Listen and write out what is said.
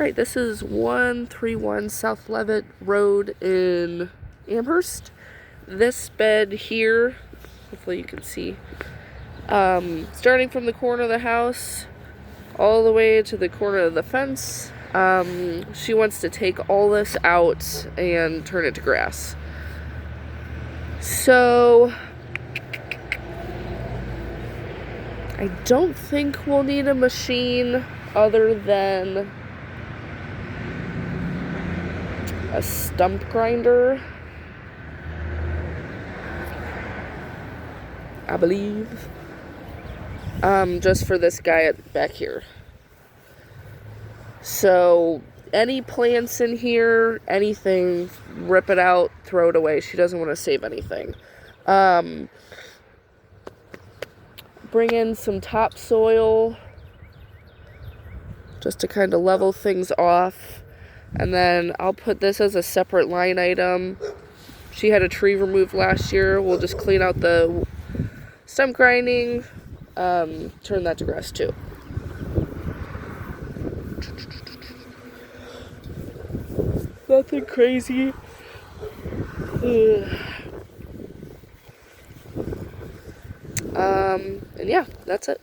Alright, this is 131 South Levitt Road in Amherst. This bed here, hopefully you can see, starting from the corner of the house all the way to the corner of the fence, she wants to take all this out and turn it to grass. So I don't think we'll need a machine other than a stump grinder, I believe, just for this guy back here. So any plants in here, anything, rip it out, throw it away. She doesn't want to save anything. Bring in some topsoil just to kind of level things off. And then I'll put this as a separate line item. She had a tree removed last year. We'll just clean out the stump grinding, turn that to grass too. Nothing crazy. And yeah, that's it.